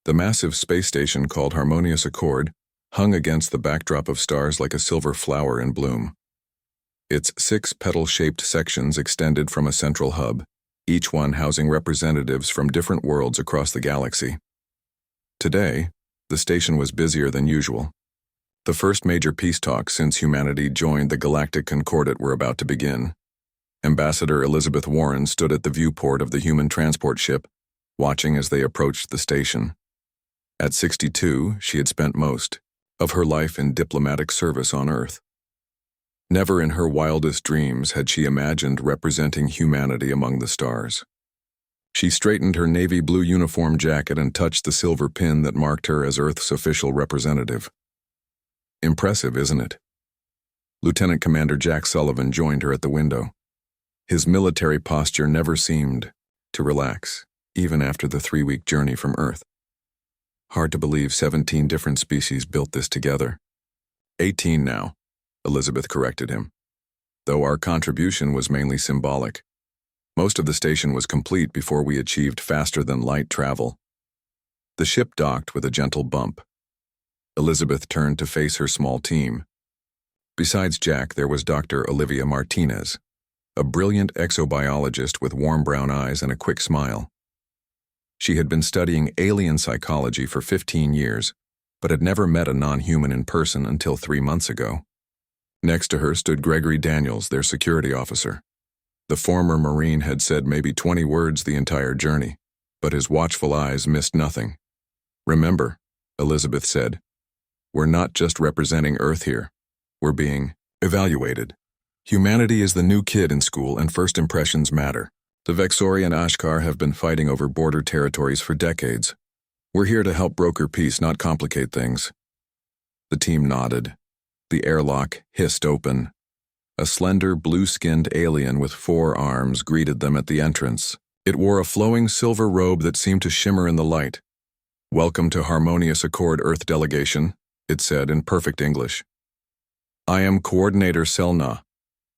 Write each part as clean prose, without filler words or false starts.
The massive space station called Harmonious Accord hung against the backdrop of stars like a silver flower in bloom. Its 6 petal-shaped sections extended from a central hub, each one housing representatives from different worlds across the galaxy. Today, the station was busier than usual. The first major peace talks since humanity joined the Galactic Concordat were about to begin. Ambassador Elizabeth Warren stood at the viewport of the human transport ship, watching as they approached the station. At 62, she had spent most of her life in diplomatic service on Earth. Never in her wildest dreams had she imagined representing humanity among the stars. She straightened her navy blue uniform jacket and touched the silver pin that marked her as Earth's official representative. Impressive, isn't it? Lieutenant Commander Jack Sullivan joined her at the window. His military posture never seemed to relax, even after the 3-week journey from Earth. Hard to believe 17 different species built this together. 18 now, Elizabeth corrected him. Though our contribution was mainly symbolic. Most of the station was complete before we achieved faster-than-light travel. The ship docked with a gentle bump. Elizabeth turned to face her small team. Besides Jack, there was Dr. Olivia Martinez, a brilliant exobiologist with warm brown eyes and a quick smile. She had been studying alien psychology for 15 years, but had never met a non-human in person until 3 months ago. Next to her stood Gregory Daniels, their security officer. The former Marine had said maybe 20 words the entire journey, but his watchful eyes missed nothing. "Remember," Elizabeth said, "we're not just representing Earth here. We're being evaluated. Humanity is the new kid in school and first impressions matter. The Vexori and Ashkar have been fighting over border territories for decades. We're here to help broker peace, not complicate things." The team nodded. The airlock hissed open. A slender, blue-skinned alien with 4 arms greeted them at the entrance. It wore a flowing silver robe that seemed to shimmer in the light. "Welcome to Harmonious Accord Earth Delegation," it said in perfect English. "I am Coordinator Selna.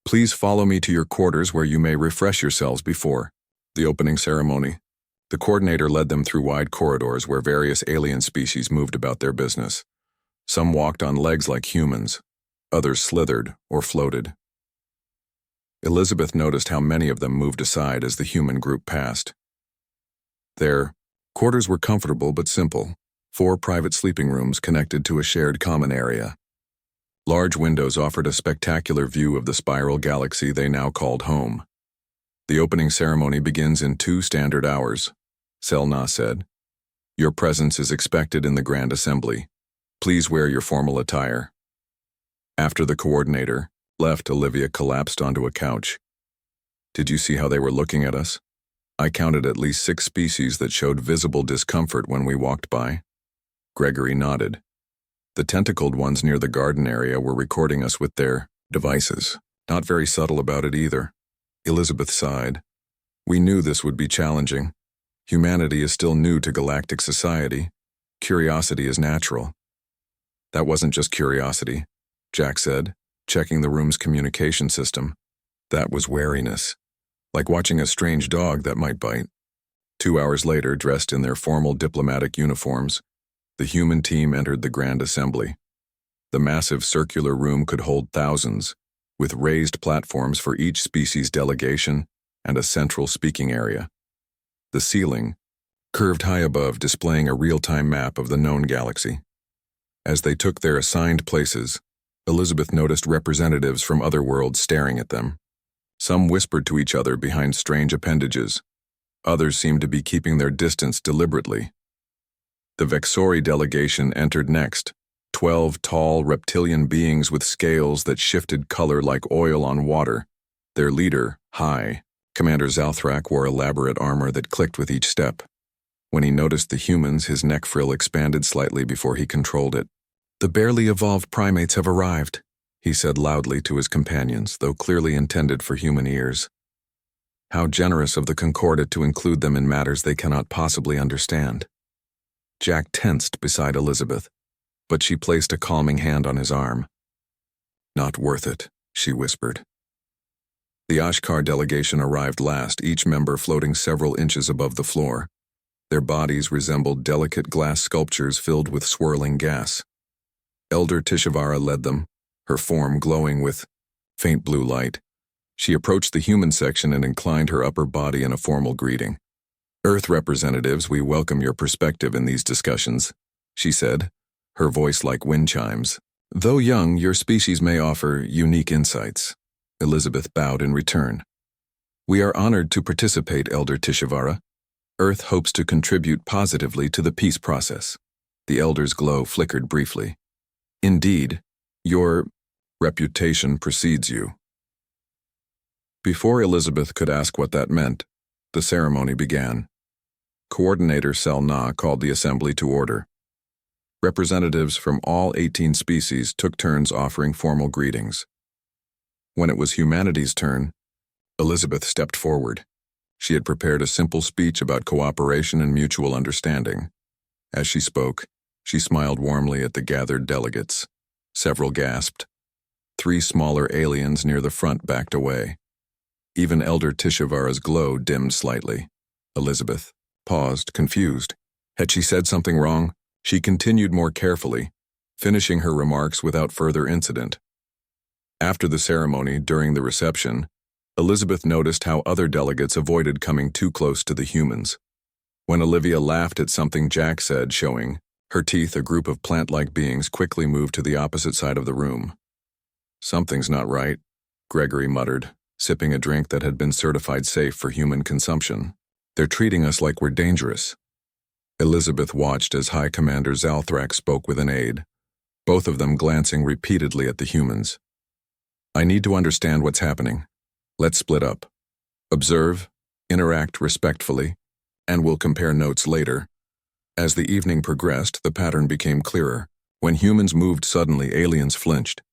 Please follow me to your quarters where you may refresh yourselves before the opening ceremony." The coordinator led them through wide corridors where various alien species moved about their business. Some walked on legs like humans, others slithered or floated. Elizabeth noticed how many of them moved aside as the human group passed. Their quarters were comfortable but simple, 4 private sleeping rooms connected to a shared common area. Large windows offered a spectacular view of the spiral galaxy they now called home. "The opening ceremony begins in 2 standard hours," Selna said. "Your presence is expected in the Grand Assembly. Please wear your formal attire." After the coordinator left, Olivia collapsed onto a couch. "Did you see how they were looking at us? I counted at least 6 species that showed visible discomfort when we walked by." Gregory nodded. "The tentacled ones near the garden area were recording us with their devices. Not very subtle about it either." Elizabeth sighed. "We knew this would be challenging. Humanity is still new to galactic society. Curiosity is natural." "That wasn't just curiosity," Jack said, checking the room's communication system. "That was wariness, like watching a strange dog that might bite." 2 hours later, dressed in their formal diplomatic uniforms, the human team entered the Grand Assembly. The massive circular room could hold thousands, with raised platforms for each species delegation and a central speaking area. The ceiling curved high above, displaying a real-time map of the known galaxy. As they took their assigned places, Elizabeth noticed representatives from other worlds staring at them. Some whispered to each other behind strange appendages. Others seemed to be keeping their distance deliberately. The Vexori delegation entered next, 12 tall reptilian beings with scales that shifted color like oil on water. Their leader, High, Commander Zalthrak, wore elaborate armor that clicked with each step. When he noticed the humans, his neck frill expanded slightly before he controlled it. "The barely evolved primates have arrived," he said loudly to his companions, though clearly intended for human ears. How generous of the Concordat to include them in matters they cannot possibly understand. Jack tensed beside Elizabeth, but she placed a calming hand on his arm. "Not worth it," she whispered. The Ashkar delegation arrived last, each member floating several inches above the floor. Their bodies resembled delicate glass sculptures filled with swirling gas. Elder Tishavara led them, her form glowing with faint blue light. She approached the human section and inclined her upper body in a formal greeting. "Earth representatives, we welcome your perspective in these discussions," she said, her voice like wind chimes. "Though young, your species may offer unique insights." Elizabeth bowed in return. "We are honored to participate, Elder Tishavara. Earth hopes to contribute positively to the peace process." The elder's glow flickered briefly. "Indeed, your reputation precedes you." Before Elizabeth could ask what that meant, the ceremony began. Coordinator Sel Na called the assembly to order. Representatives from all 18 species took turns offering formal greetings. When it was humanity's turn, Elizabeth stepped forward. She had prepared a simple speech about cooperation and mutual understanding. As she spoke, she smiled warmly at the gathered delegates. Several gasped. 3 smaller aliens near the front backed away. Even Elder Tishavara's glow dimmed slightly. Elizabeth paused, confused. Had she said something wrong? She continued more carefully, finishing her remarks without further incident. After the ceremony, during the reception, Elizabeth noticed how other delegates avoided coming too close to the humans. When Olivia laughed at something Jack said, showing her teeth, a group of plant-like beings quickly moved to the opposite side of the room. "Something's not right," Gregory muttered, sipping a drink that had been certified safe for human consumption. "They're treating us like we're dangerous." Elizabeth watched as High Commander Zalthrak spoke with an aide, both of them glancing repeatedly at the humans. "I need to understand what's happening. Let's split up. Observe, interact respectfully, and we'll compare notes later." As the evening progressed, the pattern became clearer. When humans moved suddenly, aliens flinched.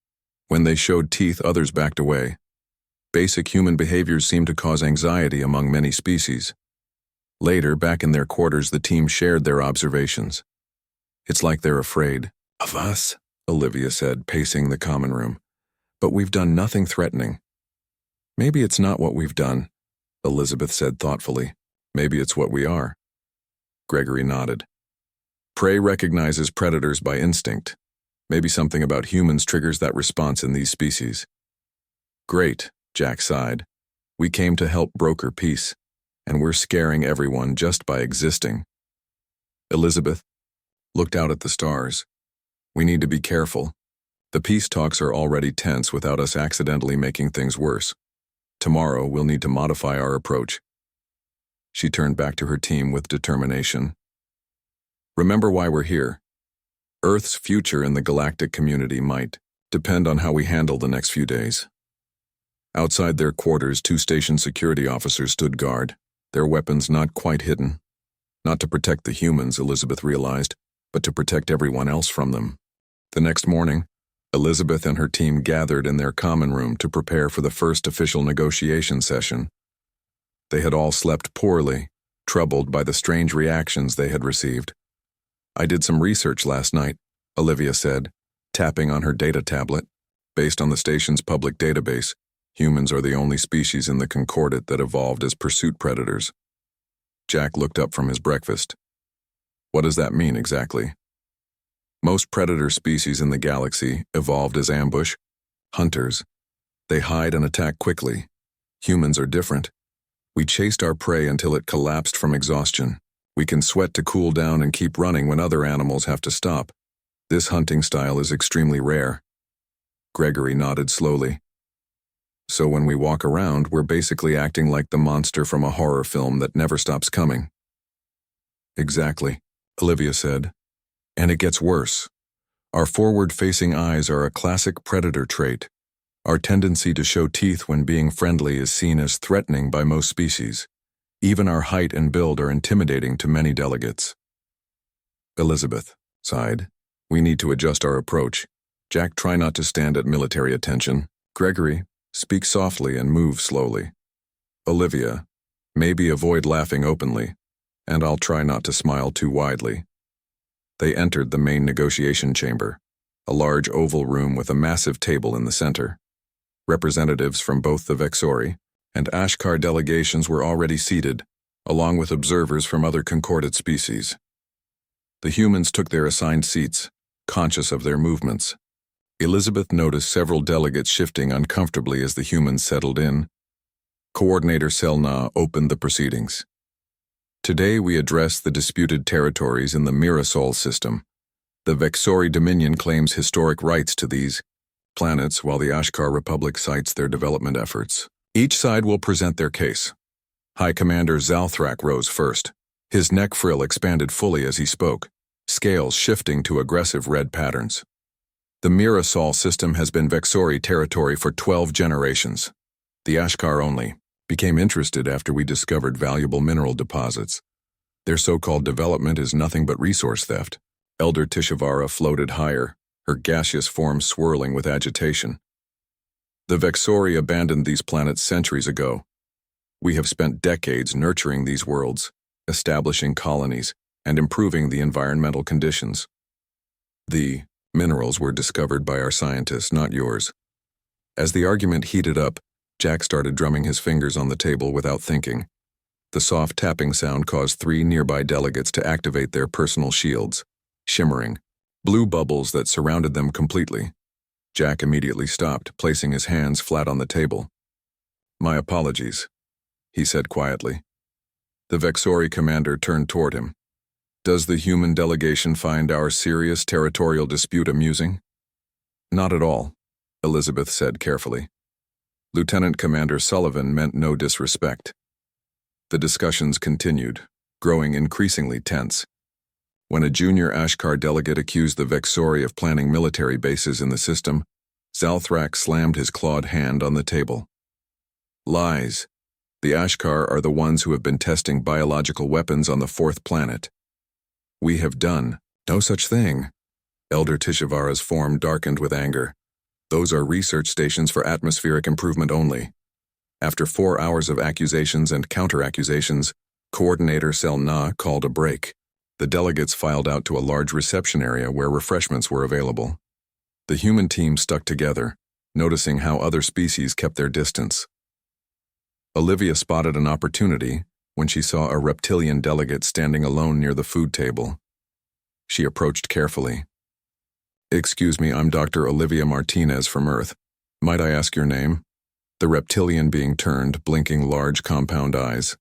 When they showed teeth, others backed away. Basic human behaviors seemed to cause anxiety among many species. Later, back in their quarters, the team shared their observations. "It's like they're afraid." "Of us?" Olivia said, pacing the common room. "But we've done nothing threatening." "Maybe it's not what we've done," Elizabeth said thoughtfully. "Maybe it's what we are." Gregory nodded. "Prey recognizes predators by instinct. Maybe something about humans triggers that response in these species." "Great," Jack sighed. "We came to help broker peace, and we're scaring everyone just by existing." Elizabeth looked out at the stars. "We need to be careful. The peace talks are already tense without us accidentally making things worse. Tomorrow, we'll need to modify our approach." She turned back to her team with determination. "Remember why we're here. Earth's future in the galactic community might depend on how we handle the next few days." Outside their quarters, 2 station security officers stood guard, their weapons not quite hidden. Not to protect the humans, Elizabeth realized, but to protect everyone else from them. The next morning, Elizabeth and her team gathered in their common room to prepare for the first official negotiation session. They had all slept poorly, troubled by the strange reactions they had received. "I did some research last night," Olivia said, tapping on her data tablet. "Based on the station's public database, humans are the only species in the Concordat that evolved as pursuit predators." Jack looked up from his breakfast. "What does that mean exactly?" "Most predator species in the galaxy evolved as ambush hunters. They hide and attack quickly. Humans are different. We chased our prey until it collapsed from exhaustion. We can sweat to cool down and keep running when other animals have to stop. This hunting style is extremely rare." Gregory nodded slowly. "So when we walk around, we're basically acting like the monster from a horror film that never stops coming." "Exactly," Olivia said. "And it gets worse. Our forward-facing eyes are a classic predator trait. Our tendency to show teeth when being friendly is seen as threatening by most species. Even our height and build are intimidating to many delegates." Elizabeth sighed. "We need to adjust our approach. Jack, try not to stand at military attention. Gregory, speak softly and move slowly. Olivia, maybe avoid laughing openly, and I'll try not to smile too widely." They entered the main negotiation chamber, a large oval room with a massive table in the center. Representatives from both the Vexori and Ashkar delegations were already seated, along with observers from other concordant species. The humans took their assigned seats, conscious of their movements. Elizabeth noticed several delegates shifting uncomfortably as the humans settled in. Coordinator Selna opened the proceedings. Today we address the disputed territories in the Mirasol system. The Vexori Dominion claims historic rights to these planets, while the Ashkar Republic cites their development efforts. Each side will present their case. High Commander Zalthrak rose first. His neck frill expanded fully as he spoke, scales shifting to aggressive red patterns. The Mirasol system has been Vexori territory for 12 generations. The Ashkar only became interested after we discovered valuable mineral deposits. Their so-called development is nothing but resource theft. Elder Tishavara floated higher, her gaseous form swirling with agitation. The Vexori abandoned these planets centuries ago. We have spent decades nurturing these worlds, establishing colonies, and improving the environmental conditions. The minerals were discovered by our scientists, not yours. As the argument heated up, Jack started drumming his fingers on the table without thinking. The soft tapping sound caused 3 nearby delegates to activate their personal shields, shimmering, blue bubbles that surrounded them completely. Jack immediately stopped, placing his hands flat on the table. "My apologies," he said quietly. The Vexori commander turned toward him. "Does the human delegation find our serious territorial dispute amusing?" "Not at all," Elizabeth said carefully. Lieutenant Commander Sullivan meant no disrespect. The discussions continued, growing increasingly tense. When a junior Ashkar delegate accused the Vexori of planning military bases in the system, Zalthrak slammed his clawed hand on the table. "Lies. The Ashkar are the ones who have been testing biological weapons on the 4th planet. We have done no such thing." Elder Tishavara's form darkened with anger. "Those are research stations for atmospheric improvement only." After 4 hours of accusations and counter-accusations, Coordinator Selna called a break. The delegates filed out to a large reception area where refreshments were available. The human team stuck together, noticing how other species kept their distance. Olivia spotted an opportunity when she saw a reptilian delegate standing alone near the food table. She approached carefully. "Excuse me, I'm Dr. Olivia Martinez from Earth. Might I ask your name?" The reptilian being turned, blinking large compound eyes.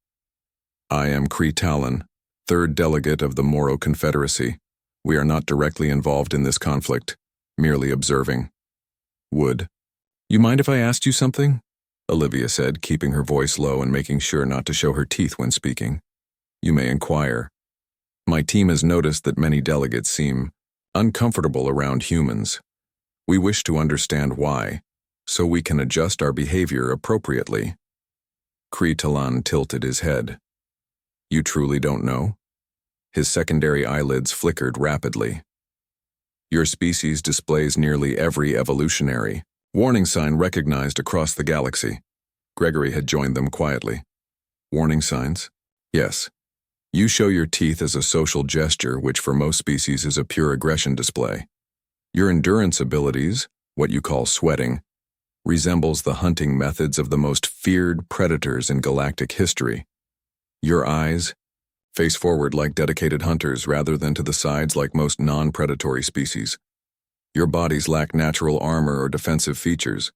"I am Kree Talon, 3rd delegate of the Moro Confederacy. We are not directly involved in this conflict, merely observing." "Would you mind if I asked you something?" Olivia said, keeping her voice low and making sure not to show her teeth when speaking. "You may inquire. My team has noticed that many delegates seem uncomfortable around humans. We wish to understand why, so we can adjust our behavior appropriately." Kree Talon tilted his head. "You truly don't know?" His secondary eyelids flickered rapidly. "Your species displays nearly every evolutionary warning sign recognized across the galaxy." Gregory had joined them quietly. "Warning signs?" "Yes. You show your teeth as a social gesture, which for most species is a pure aggression display. Your endurance abilities, what you call sweating, resembles the hunting methods of the most feared predators in galactic history. Your eyes face forward like dedicated hunters rather than to the sides like most non-predatory species. Your bodies lack natural armor or defensive features,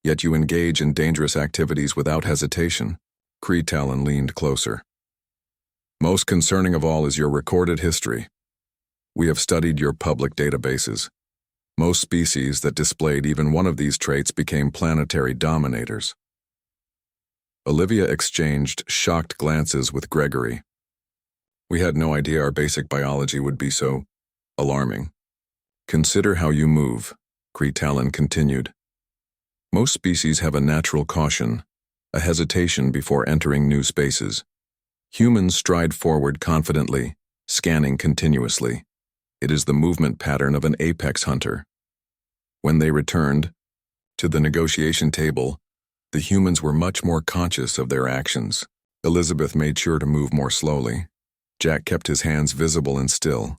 yet you engage in dangerous activities without hesitation." Kree Talon leaned closer. "Most concerning of all is your recorded history. We have studied your public databases. Most species that displayed even one of these traits became planetary dominators." Olivia exchanged shocked glances with Gregory. "We had no idea our basic biology would be so alarming." "Consider how you move," Kree Talon continued. "Most species have a natural caution, a hesitation before entering new spaces. Humans stride forward confidently, scanning continuously. It is the movement pattern of an apex hunter. When they returned to the negotiation table, the humans were much more conscious of their actions." Elizabeth made sure to move more slowly. Jack kept his hands visible and still.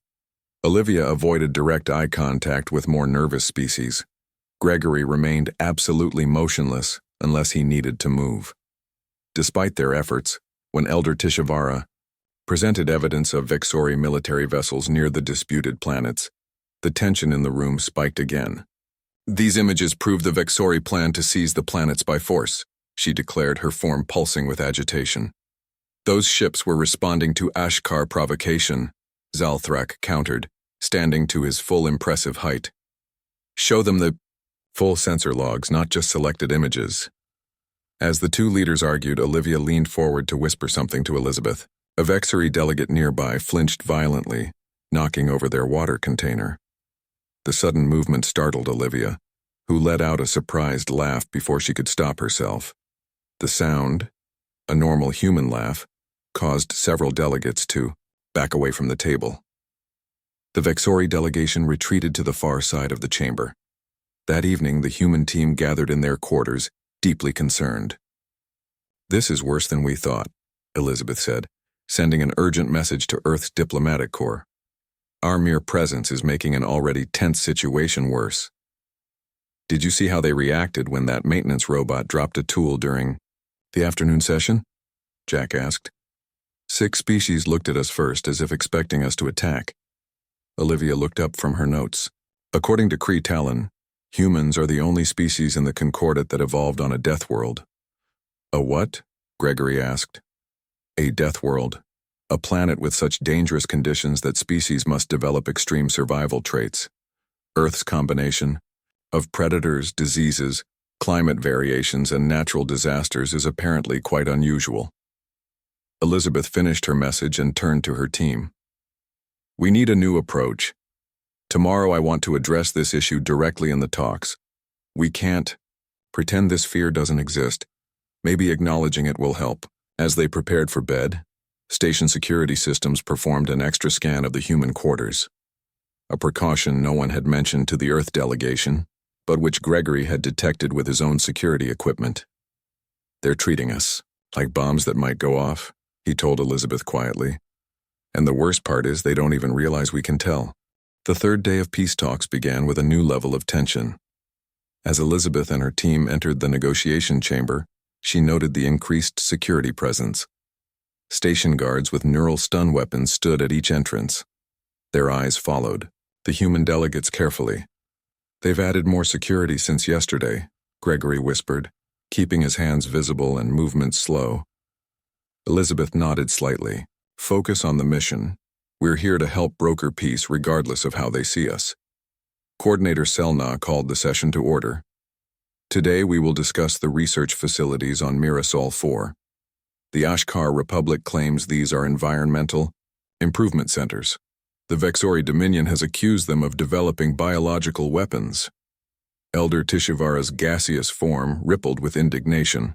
Olivia avoided direct eye contact with more nervous species. Gregory remained absolutely motionless unless he needed to move. Despite their efforts, when Elder Tishavara presented evidence of Vexori military vessels near the disputed planets, the tension in the room spiked again. "These images prove the Vexori plan to seize the planets by force," she declared, her form pulsing with agitation. "Those ships were responding to Ashkar provocation," Zalthrak countered, standing to his full impressive height. "Show them the full sensor logs, not just selected images." As the two leaders argued, Olivia leaned forward to whisper something to Elizabeth. A Vexori delegate nearby flinched violently, knocking over their water container. The sudden movement startled Olivia, who let out a surprised laugh before she could stop herself. The sound, a normal human laugh, caused several delegates to back away from the table. The Vexori delegation retreated to the far side of the chamber. That evening, the human team gathered in their quarters, deeply concerned. "This is worse than we thought," Elizabeth said, sending an urgent message to Earth's diplomatic corps. "Our mere presence is making an already tense situation worse." "Did you see how they reacted when that maintenance robot dropped a tool during the afternoon session?" Jack asked. "6 species looked at us first, as if expecting us to attack." Olivia looked up from her notes. "According to Kree Talon, humans are the only species in the Concordat that evolved on a death world." "A what?" Gregory asked. "A death world. A planet with such dangerous conditions that species must develop extreme survival traits. Earth's combination of predators, diseases, climate variations, and natural disasters is apparently quite unusual." Elizabeth finished her message and turned to her team. "We need a new approach. Tomorrow I want to address this issue directly in the talks. We can't pretend this fear doesn't exist. Maybe acknowledging it will help." As they prepared for bed, station security systems performed an extra scan of the human quarters, a precaution no one had mentioned to the Earth delegation, but which Gregory had detected with his own security equipment. "They're treating us like bombs that might go off," he told Elizabeth quietly. "And the worst part is they don't even realize we can tell." The third day of peace talks began with a new level of tension. As Elizabeth and her team entered the negotiation chamber, she noted the increased security presence. Station guards with neural stun weapons stood at each entrance. Their eyes followed the human delegates carefully. "They've added more security since yesterday," Gregory whispered, keeping his hands visible and movements slow. Elizabeth nodded slightly. "Focus on the mission. We're here to help broker peace regardless of how they see us." Coordinator Selna called the session to order. "Today we will discuss the research facilities on Mirasol 4. The Ashkar Republic claims these are environmental improvement centers. The Vexori Dominion has accused them of developing biological weapons." Elder Tishavara's gaseous form rippled with indignation.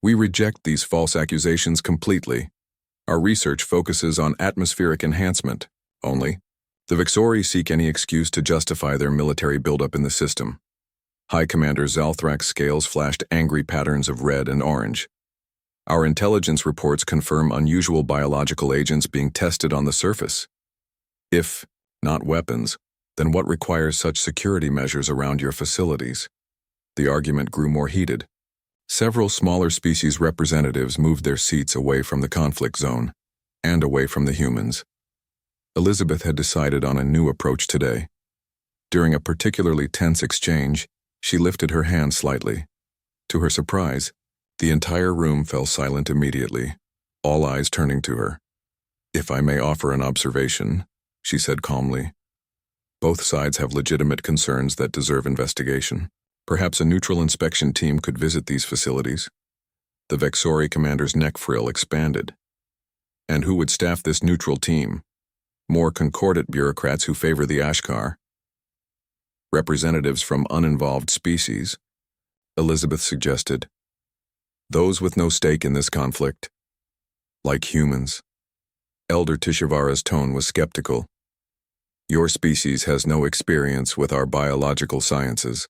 "We reject these false accusations completely. Our research focuses on atmospheric enhancement only. The Vexori seek any excuse to justify their military buildup in the system." High Commander Zalthrak's scales flashed angry patterns of red and orange. "Our intelligence reports confirm unusual biological agents being tested on the surface. If not weapons, then what requires such security measures around your facilities?" The argument grew more heated. Several smaller species representatives moved their seats away from the conflict zone and away from the humans. Elizabeth had decided on a new approach today. During a particularly tense exchange, she lifted her hand slightly. To her surprise, the entire room fell silent immediately, all eyes turning to her. "If I may offer an observation," she said calmly. "Both sides have legitimate concerns that deserve investigation. Perhaps a neutral inspection team could visit these facilities." The Vexori commander's neck frill expanded. "And who would staff this neutral team? More Concordat bureaucrats who favor the Ashkar? Representatives from uninvolved species?" Elizabeth suggested. "Those with no stake in this conflict. Like humans." Elder Tishavara's tone was skeptical. "Your species has no experience with our biological sciences."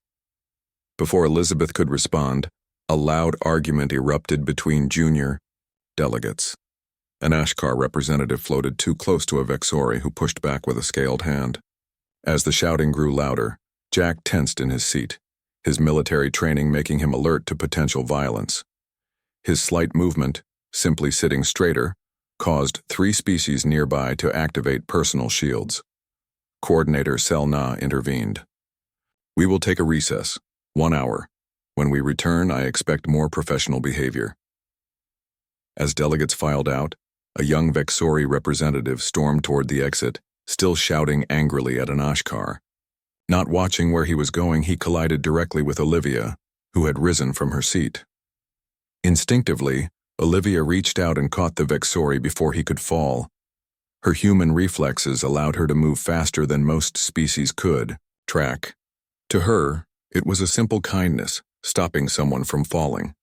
Before Elizabeth could respond, a loud argument erupted between junior delegates. An Ashkar representative floated too close to a Vexori who pushed back with a scaled hand. As the shouting grew louder, Jack tensed in his seat, his military training making him alert to potential violence. His slight movement, simply sitting straighter, caused 3 species nearby to activate personal shields. Coordinator Selna intervened. "We will take a recess, 1 hour. When we return, I expect more professional behavior." As delegates filed out, a young Vexori representative stormed toward the exit, still shouting angrily at an Ashkar. Not watching where he was going, he collided directly with Olivia, who had risen from her seat. Instinctively, Olivia reached out and caught the Vexori before he could fall. Her human reflexes allowed her to move faster than most species could. Track. To her, it was a simple kindness, stopping someone from falling.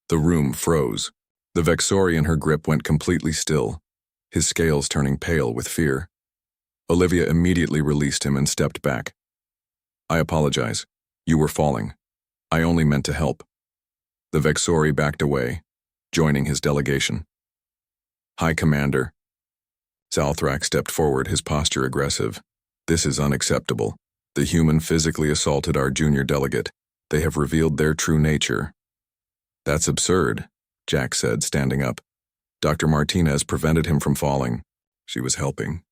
The room froze. The Vexori in her grip went completely still, his scales turning pale with fear. Olivia immediately released him and stepped back. "I apologize. You were falling. I only meant to help." The Vexori backed away, joining his delegation. "High Commander." Zalthrak stepped forward, his posture aggressive. "This is unacceptable. The human physically assaulted our junior delegate. They have revealed their true nature." "That's absurd," Jack said, standing up. "Dr. Martinez prevented him from falling. She was helping."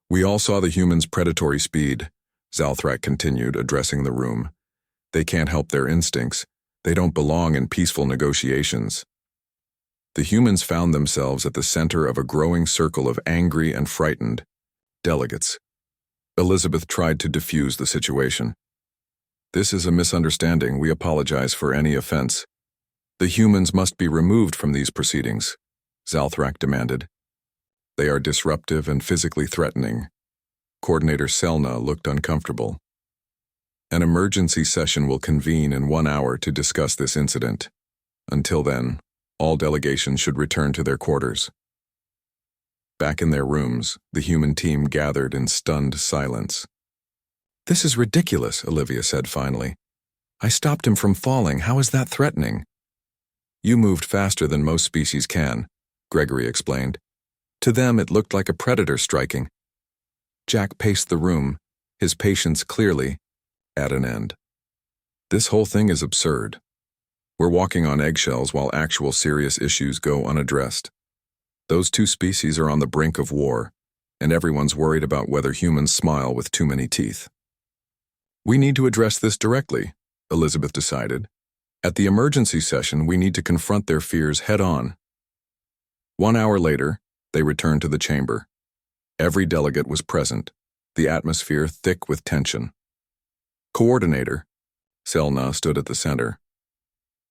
"We all saw the human's predatory speed," Zalthrak continued, addressing the room. "They can't help their instincts. They don't belong in peaceful negotiations." The humans found themselves at the center of a growing circle of angry and frightened delegates. Elizabeth tried to defuse the situation. "This is a misunderstanding. We apologize for any offense. The humans must be removed from these proceedings," Zalthrak demanded. "They are disruptive and physically threatening." Coordinator Selna looked uncomfortable. "An emergency session will convene in 1 hour to discuss this incident. Until then, all delegations should return to their quarters." Back in their rooms, the human team gathered in stunned silence. "This is ridiculous," Olivia said finally. "I stopped him from falling. How is that threatening?" "You moved faster than most species can," Gregory explained. "To them, it looked like a predator striking." Jack paced the room, his patience clearly at an end. "This whole thing is absurd. We're walking on eggshells while actual serious issues go unaddressed. Those 2 species are on the brink of war, and everyone's worried about whether humans smile with too many teeth." "We need to address this directly," Elizabeth decided. "At the emergency session, we need to confront their fears head-on." 1 hour later, they returned to the chamber. Every delegate was present, the atmosphere thick with tension. "Coordinator," Selna stood at the center.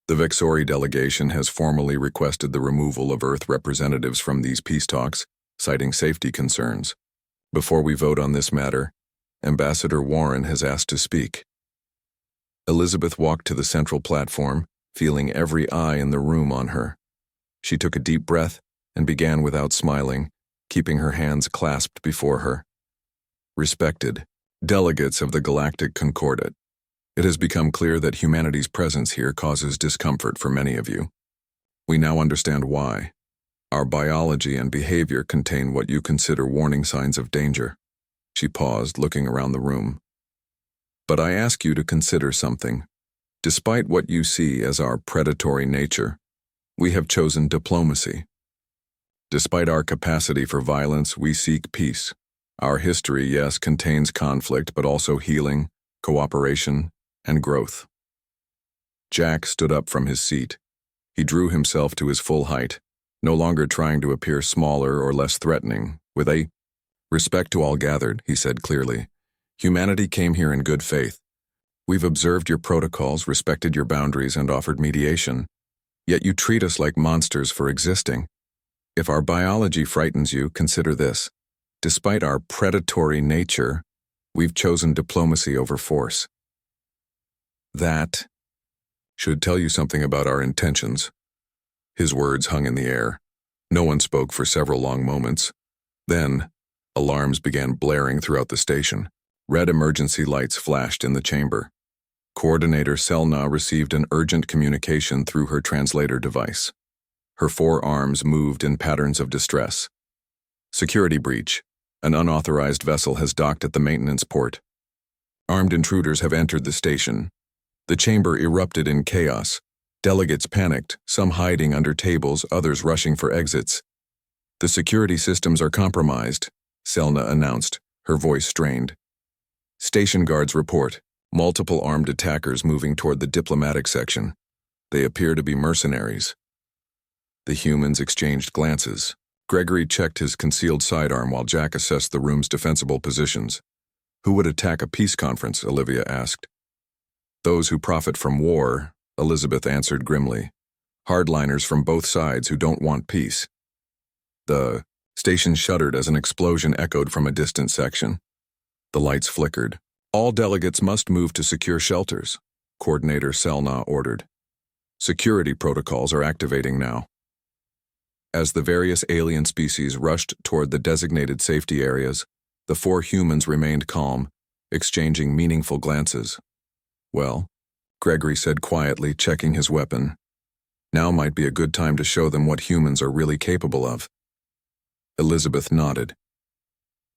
"The Vexori delegation has formally requested the removal of Earth representatives from these peace talks, citing safety concerns. Before we vote on this matter, Ambassador Warren has asked to speak." Elizabeth walked to the central platform, feeling every eye in the room on her. She took a deep breath and began without smiling, keeping her hands clasped before her. "Respected delegates of the Galactic Concordat, it has become clear that humanity's presence here causes discomfort for many of you. We now understand why. Our biology and behavior contain what you consider warning signs of danger." She paused, looking around the room. "But I ask you to consider something. Despite what you see as our predatory nature, we have chosen diplomacy. Despite our capacity for violence, we seek peace. Our history, yes, contains conflict, but also healing, cooperation, and growth." Jack stood up from his seat. He drew himself to his full height, no longer trying to appear smaller or less threatening. With a "Respect to all gathered," he said clearly. "Humanity came here in good faith. We've observed your protocols, respected your boundaries, and offered mediation. Yet you treat us like monsters for existing. If our biology frightens you, consider this. Despite our predatory nature, we've chosen diplomacy over force. That should tell you something about our intentions." His words hung in the air. No one spoke for several long moments. Then, alarms began blaring throughout the station. Red emergency lights flashed in the chamber. Coordinator Selna received an urgent communication through her translator device. Her 4 arms moved in patterns of distress. "Security breach. An unauthorized vessel has docked at the maintenance port. Armed intruders have entered the station." The chamber erupted in chaos. Delegates panicked, some hiding under tables, others rushing for exits. "The security systems are compromised," Selna announced, her voice strained. "Station guards report multiple armed attackers moving toward the diplomatic section. They appear to be mercenaries." The humans exchanged glances. Gregory checked his concealed sidearm while Jack assessed the room's defensible positions. "Who would attack a peace conference?" Olivia asked. "Those who profit from war," Elizabeth answered grimly. "Hardliners from both sides who don't want peace." The station shuddered as an explosion echoed from a distant section. The lights flickered. "All delegates must move to secure shelters," Coordinator Selna ordered. "Security protocols are activating now." As the various alien species rushed toward the designated safety areas, the four humans remained calm, exchanging meaningful glances. "Well," Gregory said quietly, checking his weapon. "Now might be a good time to show them what humans are really capable of." Elizabeth nodded.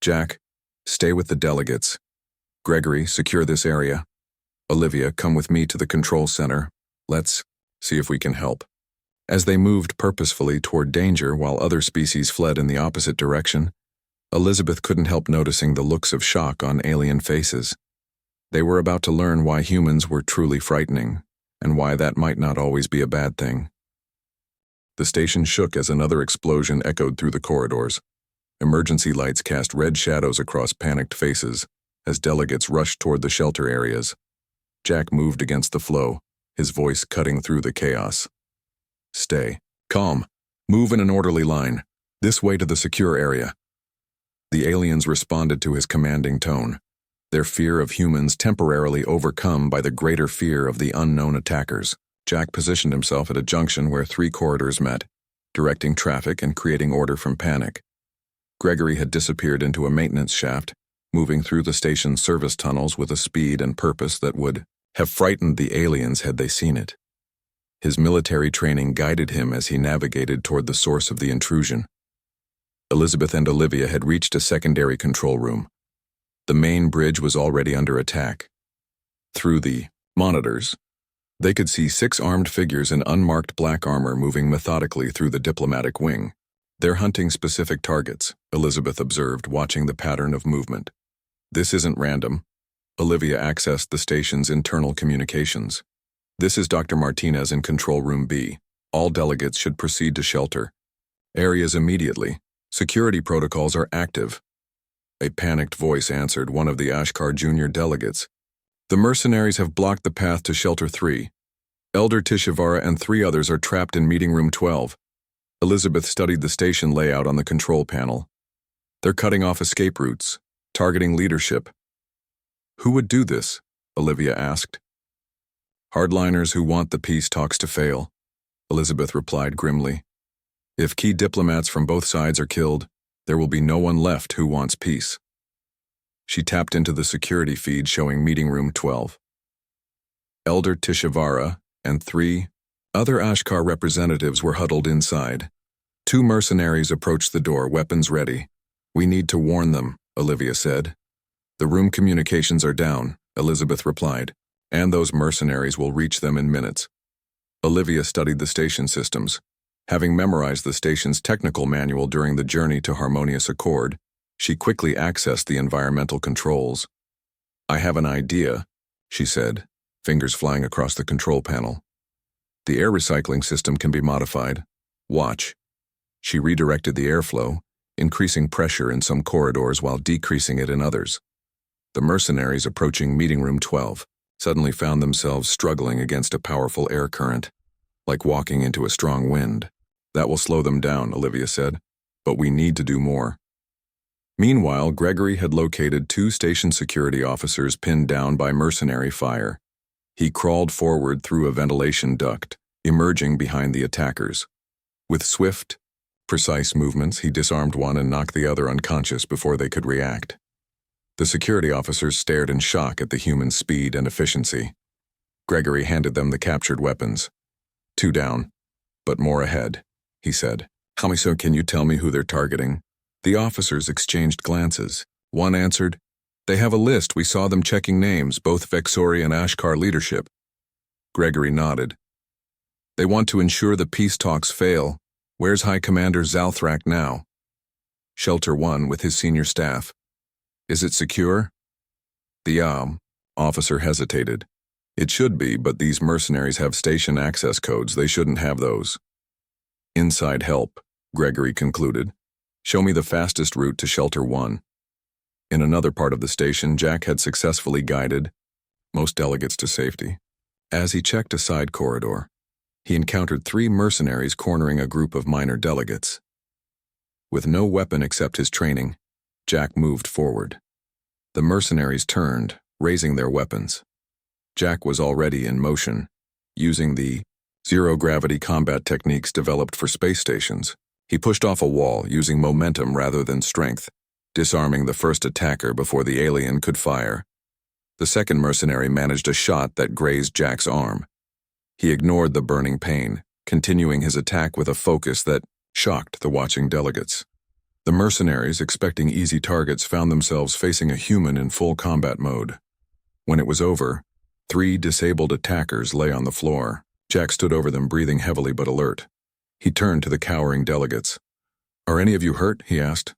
"Jack, stay with the delegates. Gregory, secure this area. Olivia, come with me to the control center. Let's see if we can help." As they moved purposefully toward danger while other species fled in the opposite direction, Elizabeth couldn't help noticing the looks of shock on alien faces. They were about to learn why humans were truly frightening, and why that might not always be a bad thing. The station shook as another explosion echoed through the corridors. Emergency lights cast red shadows across panicked faces as delegates rushed toward the shelter areas. Jack moved against the flow, his voice cutting through the chaos. "Stay calm. Move in an orderly line. This way to the secure area." The aliens responded to his commanding tone, their fear of humans temporarily overcome by the greater fear of the unknown attackers. Jack positioned himself at a junction where 3 corridors met, directing traffic and creating order from panic. Gregory had disappeared into a maintenance shaft, moving through the station's service tunnels with a speed and purpose that would have frightened the aliens had they seen it. His military training guided him as he navigated toward the source of the intrusion. Elizabeth and Olivia had reached a secondary control room. The main bridge was already under attack. Through the monitors, they could see 6 armed figures in unmarked black armor moving methodically through the diplomatic wing. "They're hunting specific targets," Elizabeth observed, watching the pattern of movement. "This isn't random." Olivia accessed the station's internal communications. "This is Dr. Martinez in Control Room B. All delegates should proceed to shelter areas immediately. Security protocols are active." A panicked voice answered, one of the Ashkar Jr. delegates. "The mercenaries have blocked the path to Shelter 3. Elder Tishivara and 3 others are trapped in Meeting Room 12. Elizabeth studied the station layout on the control panel. "They're cutting off escape routes, targeting leadership." "Who would do this?" Olivia asked. "Hardliners who want the peace talks to fail," Elizabeth replied grimly. "If key diplomats from both sides are killed, there will be no one left who wants peace." She tapped into the security feed showing Meeting Room 12. Elder Tishivara and 3 other Ashkar representatives were huddled inside. 2 mercenaries approached the door, weapons ready. "We need to warn them," Olivia said. "The room communications are down," Elizabeth replied, "and those mercenaries will reach them in minutes." Olivia studied the station systems. Having memorized the station's technical manual during the journey to Harmonious Accord, she quickly accessed the environmental controls. "I have an idea," she said, fingers flying across the control panel. "The air recycling system can be modified. Watch." She redirected the airflow, increasing pressure in some corridors while decreasing it in others. The mercenaries approaching Meeting Room 12 suddenly found themselves struggling against a powerful air current, like walking into a strong wind. "That will slow them down," Olivia said, "but we need to do more." Meanwhile, Gregory had located 2 station security officers pinned down by mercenary fire. He crawled forward through a ventilation duct, emerging behind the attackers. With swift, precise movements, he disarmed one and knocked the other unconscious before they could react. The security officers stared in shock at the human speed and efficiency. Gregory handed them the captured weapons. "2 down, but more ahead," he said. "Hamiso, can you tell me who they're targeting?" The officers exchanged glances. One answered, "They have a list. We saw them checking names, both Vexori and Ashkar leadership." Gregory nodded. They want to ensure the peace talks fail. Where's High Commander Zalthrak now? Shelter 1 with his senior staff. Is it secure? The officer hesitated. It should be, but these mercenaries have station access codes. They shouldn't have those. Inside help, Gregory concluded. Show me the fastest route to Shelter 1. In another part of the station, Jack had successfully guided most delegates to safety. As he checked a side corridor, he encountered 3 mercenaries cornering a group of minor delegates. With no weapon except his training, Jack moved forward. The mercenaries turned, raising their weapons. Jack was already in motion, using the zero-gravity combat techniques developed for space stations. He pushed off a wall, using momentum rather than strength, disarming the first attacker before the alien could fire. The second mercenary managed a shot that grazed Jack's arm. He ignored the burning pain, continuing his attack with a focus that shocked the watching delegates. The mercenaries, expecting easy targets, found themselves facing a human in full combat mode. When it was over, 3 disabled attackers lay on the floor. Jack stood over them, breathing heavily but alert. He turned to the cowering delegates. "Are any of you hurt?" he asked.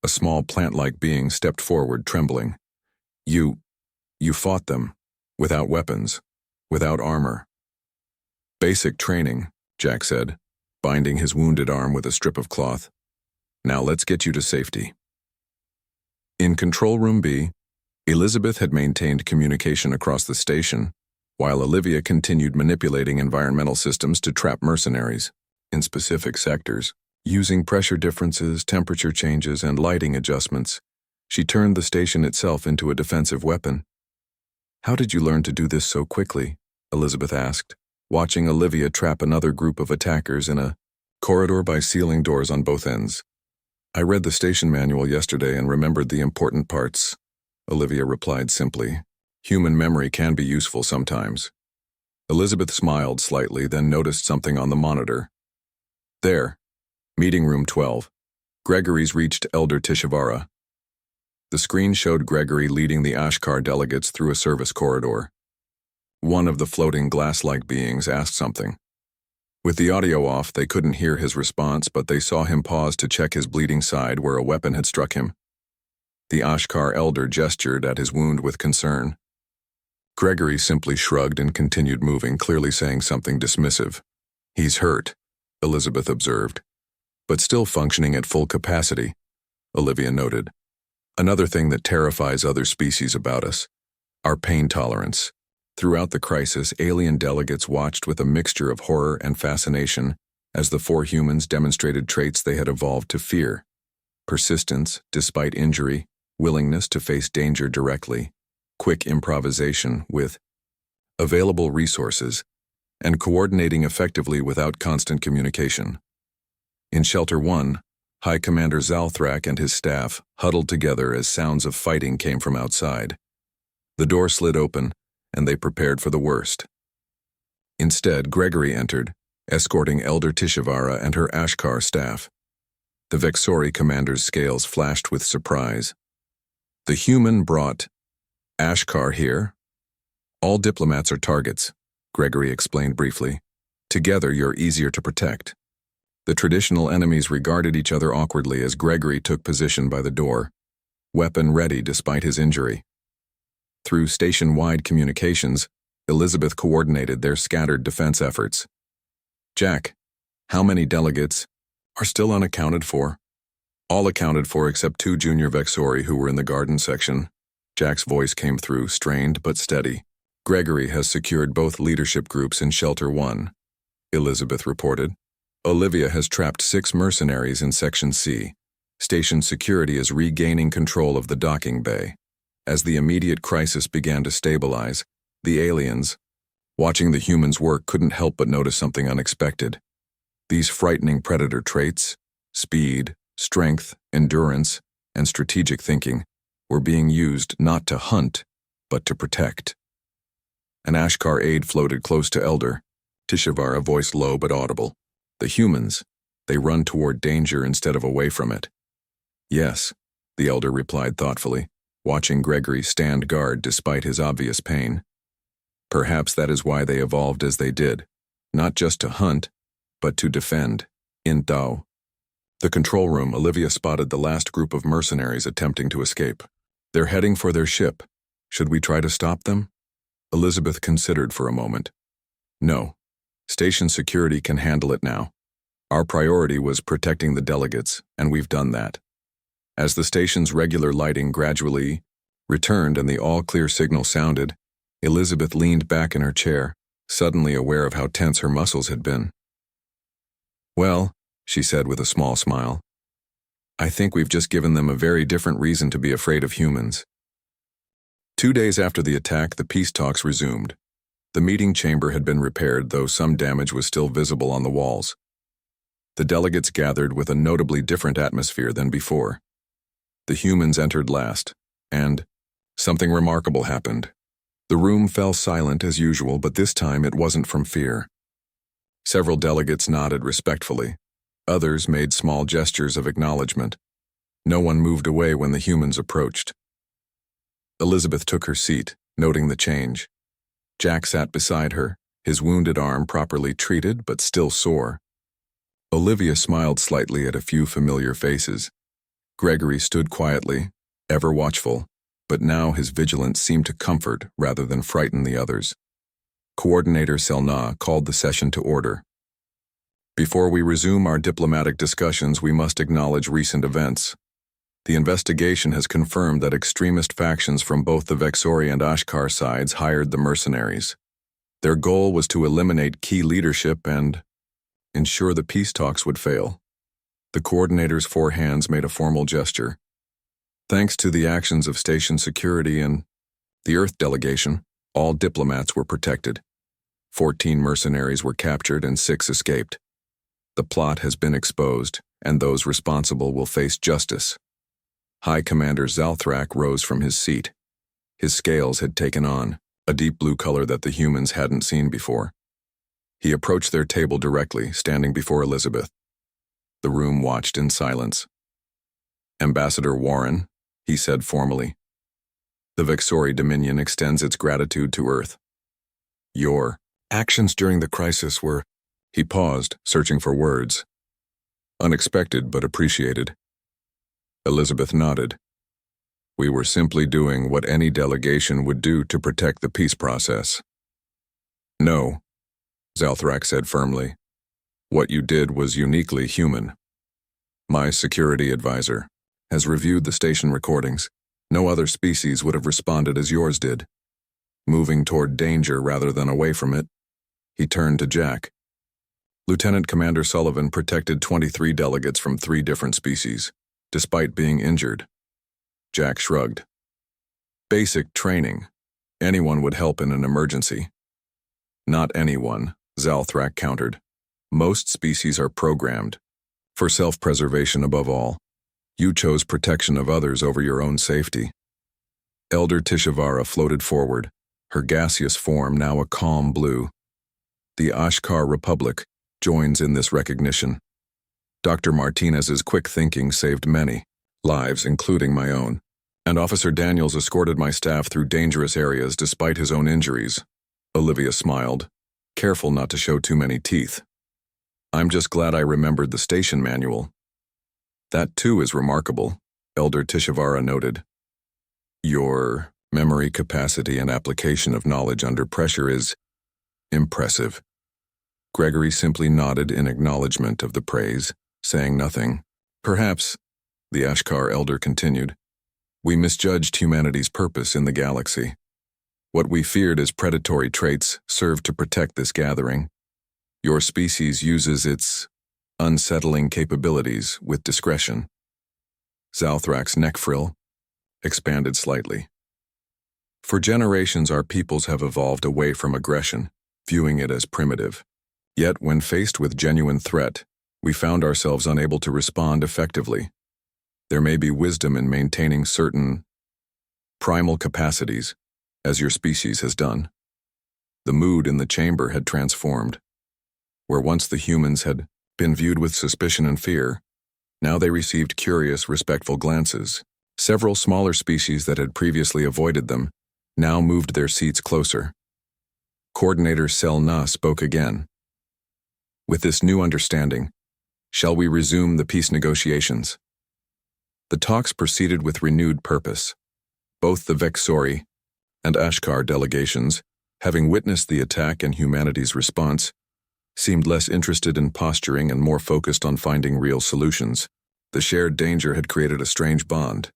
A small plant-like being stepped forward, trembling. You fought them, without weapons, without armor." "Basic training," Jack said, binding his wounded arm with a strip of cloth. "Now let's get you to safety." In Control Room B, Elizabeth had maintained communication across the station, while Olivia continued manipulating environmental systems to trap mercenaries in specific sectors. Using pressure differences, temperature changes, and lighting adjustments, she turned the station itself into a defensive weapon. "How did you learn to do this so quickly?" Elizabeth asked, watching Olivia trap another group of attackers in a corridor by ceiling doors on both ends. "I read the station manual yesterday and remembered the important parts," Olivia replied simply. "Human memory can be useful sometimes." Elizabeth smiled slightly, then noticed something on the monitor. There, Meeting Room 12. Gregory's reached Elder Tishavara. The screen showed Gregory leading the Ashkar delegates through a service corridor. One of the floating glass-like beings asked something. With the audio off, they couldn't hear his response, but they saw him pause to check his bleeding side where a weapon had struck him. The Ashkar elder gestured at his wound with concern. Gregory simply shrugged and continued moving, clearly saying something dismissive. "He's hurt," Elizabeth observed, "but still functioning at full capacity," Olivia noted. "Another thing that terrifies other species about us, our pain tolerance." Throughout the crisis, alien delegates watched with a mixture of horror and fascination as the 4 humans demonstrated traits they had evolved to fear: persistence despite injury, willingness to face danger directly, quick improvisation with available resources, and coordinating effectively without constant communication. In Shelter 1, High Commander Zalthrak and his staff huddled together as sounds of fighting came from outside. The door slid open, and they prepared for the worst. Instead, Gregory entered, escorting Elder Tishavara and her Ashkar staff. The Vexori commander's scales flashed with surprise. "The human brought Ashkar here? All diplomats are targets," Gregory explained briefly. "Together, you're easier to protect." The traditional enemies regarded each other awkwardly as Gregory took position by the door, weapon ready despite his injury. Through station-wide communications, Elizabeth coordinated their scattered defense efforts. "Jack, how many delegates are still unaccounted for?" "All accounted for except 2 junior Vexori who were in the garden section." Jack's voice came through, strained but steady. "Gregory has secured both leadership groups in Shelter 1, Elizabeth reported. Olivia has trapped 6 mercenaries in Section C. Station security is regaining control of the docking bay. As the immediate crisis began to stabilize, the aliens, watching the humans work, couldn't help but notice something unexpected. These frightening predator traits, speed, strength, endurance, and strategic thinking, were being used not to hunt, but to protect. An Ashkar aide floated close to Elder Tishavara, voice low but audible. "The humans, they run toward danger instead of away from it." "Yes," the elder replied thoughtfully, watching Gregory stand guard despite his obvious pain. "Perhaps that is why they evolved as they did, not just to hunt, but to defend. In Dao. The control room, Olivia spotted the last group of mercenaries attempting to escape. They're heading for their ship. Should we try to stop them? Elizabeth considered for a moment. No. Station security can handle it now. Our priority was protecting the delegates, and we've done that. As the station's regular lighting gradually returned and the all-clear signal sounded, Elizabeth leaned back in her chair, suddenly aware of how tense her muscles had been. Well, she said with a small smile, I think we've just given them a very different reason to be afraid of humans. 2 days after the attack, the peace talks resumed. The meeting chamber had been repaired, though some damage was still visible on the walls. The delegates gathered with a notably different atmosphere than before. The humans entered last, and something remarkable happened. The room fell silent as usual, but this time it wasn't from fear. Several delegates nodded respectfully. Others made small gestures of acknowledgement. No one moved away when the humans approached. Elizabeth took her seat, noting the change. Jack sat beside her, his wounded arm properly treated but still sore. Olivia smiled slightly at a few familiar faces. Gregory stood quietly, ever watchful, but now his vigilance seemed to comfort rather than frighten the others. Coordinator Selna called the session to order. Before we resume our diplomatic discussions, we must acknowledge recent events. The investigation has confirmed that extremist factions from both the Vexori and Ashkar sides hired the mercenaries. Their goal was to eliminate key leadership and ensure the peace talks would fail. The coordinator's four hands made a formal gesture. Thanks to the actions of station security and the Earth delegation, all diplomats were protected. 14 mercenaries were captured and 6 escaped. The plot has been exposed, and those responsible will face justice. High Commander Zalthrak rose from his seat. His scales had taken on a deep blue color that the humans hadn't seen before. He approached their table directly, standing before Elizabeth. The room watched in silence. Ambassador Warren, he said formally, the Vexori Dominion extends its gratitude to Earth. Your actions during the crisis were, he paused, searching for words. Unexpected but appreciated. Elizabeth nodded. We were simply doing what any delegation would do to protect the peace process. No, Zalthrak said firmly. What you did was uniquely human. My security advisor has reviewed the station recordings. No other species would have responded as yours did. Moving toward danger rather than away from it. He turned to Jack. Lieutenant Commander Sullivan protected 23 delegates from 3 different species, despite being injured. Jack shrugged. Basic training. Anyone would help in an emergency. Not anyone, Zalthrak countered. Most species are programmed. For self-preservation above all. You chose protection of others over your own safety. Elder Tishavara floated forward, her gaseous form now a calm blue. The Ashkar Republic joins in this recognition. Dr. Martinez's quick thinking saved many lives, including my own, and Officer Daniels escorted my staff through dangerous areas despite his own injuries. Olivia smiled, careful not to show too many teeth. I'm just glad I remembered the station manual. That too is remarkable, Elder Tishavara noted. Your memory capacity and application of knowledge under pressure is impressive. Gregory simply nodded in acknowledgement of the praise, saying nothing. Perhaps, the Ashkar elder continued, we misjudged humanity's purpose in the galaxy. What we feared as predatory traits served to protect this gathering. Your species uses its unsettling capabilities with discretion. Zalthrak's neck frill expanded slightly. For generations, our peoples have evolved away from aggression, viewing it as primitive. Yet, when faced with genuine threat, we found ourselves unable to respond effectively. There may be wisdom in maintaining certain primal capacities, as your species has done. The mood in the chamber had transformed. Where once the humans had been viewed with suspicion and fear, now they received curious, respectful glances. Several smaller species that had previously avoided them now moved their seats closer. Coordinator Selna spoke again. With this new understanding, shall we resume the peace negotiations? The talks proceeded with renewed purpose. Both the Vexori and Ashkar delegations, having witnessed the attack and humanity's response, seemed less interested in posturing and more focused on finding real solutions. The shared danger had created a strange bond,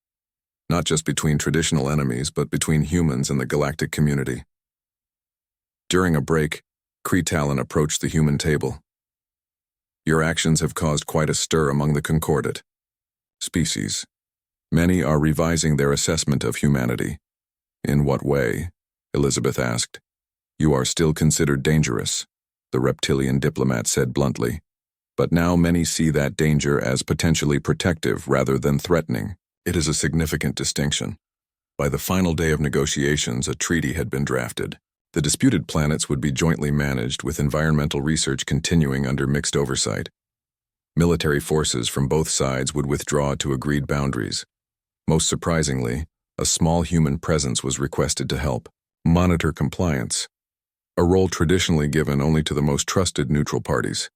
not just between traditional enemies, but between humans and the galactic community. During a break, Kretalin approached the human table. Your actions have caused quite a stir among the concordate species. Many are revising their assessment of humanity. In what way? Elizabeth asked. You are still considered dangerous, the reptilian diplomat said bluntly. But now many see that danger as potentially protective rather than threatening. It is a significant distinction. By the final day of negotiations, a treaty had been drafted. The disputed planets would be jointly managed, with environmental research continuing under mixed oversight. Military forces from both sides would withdraw to agreed boundaries. Most surprisingly, a small human presence was requested to help monitor compliance, a role traditionally given only to the most trusted neutral parties.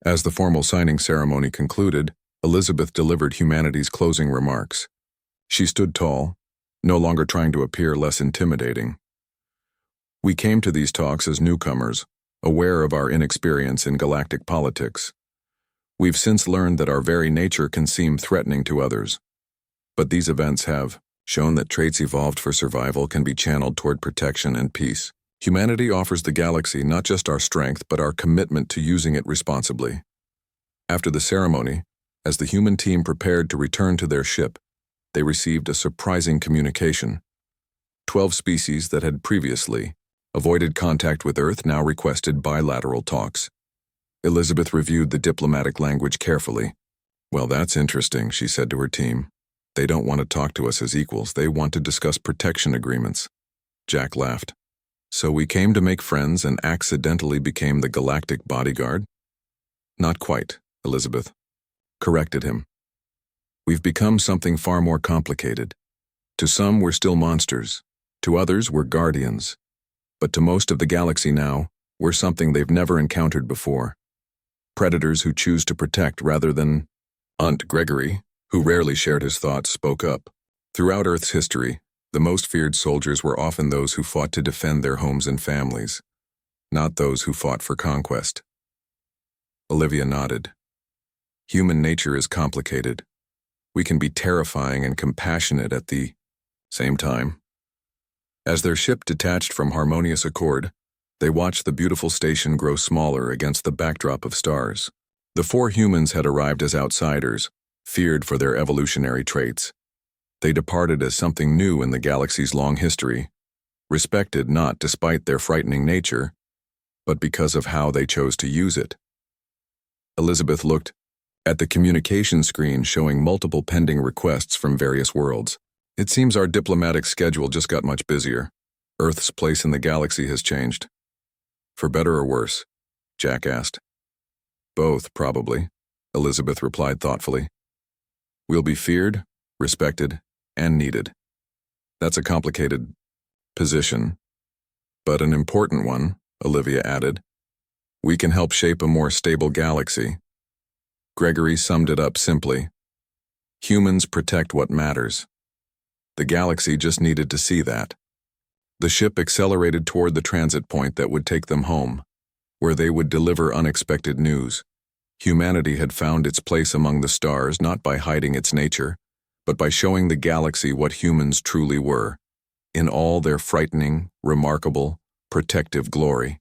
As the formal signing ceremony concluded, Elizabeth delivered humanity's closing remarks. She stood tall, no longer trying to appear less intimidating. We came to these talks as newcomers, aware of our inexperience in galactic politics. We've since learned that our very nature can seem threatening to others. But these events have shown that traits evolved for survival can be channeled toward protection and peace. Humanity offers the galaxy not just our strength, but our commitment to using it responsibly. After the ceremony, as the human team prepared to return to their ship, they received a surprising communication. 12 species that had previously avoided contact with Earth now requested bilateral talks. Elizabeth reviewed the diplomatic language carefully. Well, that's interesting, she said to her team. They don't want to talk to us as equals, they want to discuss protection agreements. Jack laughed. So we came to make friends and accidentally became the galactic bodyguard? Not quite, Elizabeth corrected him. We've become something far more complicated. To some, we're still monsters. To others, we're guardians. But to most of the galaxy now, we're something they've never encountered before. Predators who choose to protect rather than... Aunt Gregory, who rarely shared his thoughts, spoke up. Throughout Earth's history, the most feared soldiers were often those who fought to defend their homes and families, not those who fought for conquest. Olivia nodded. Human nature is complicated. We can be terrifying and compassionate at the same time. As their ship detached from harmonious accord, they watched the beautiful station grow smaller against the backdrop of stars. The 4 humans had arrived as outsiders, feared for their evolutionary traits. They departed as something new in the galaxy's long history, respected not despite their frightening nature, but because of how they chose to use it. Elizabeth looked at the communication screen showing multiple pending requests from various worlds. It seems our diplomatic schedule just got much busier. Earth's place in the galaxy has changed. For better or worse? Jack asked. Both, probably, Elizabeth replied thoughtfully. We'll be feared, respected, and needed. That's a complicated position, but an important one, Olivia added. We can help shape a more stable galaxy. Gregory summed it up simply. Humans protect what matters. The galaxy just needed to see that. The ship accelerated toward the transit point that would take them home, where they would deliver unexpected news. Humanity had found its place among the stars not by hiding its nature, but by showing the galaxy what humans truly were, in all their frightening, remarkable, protective glory.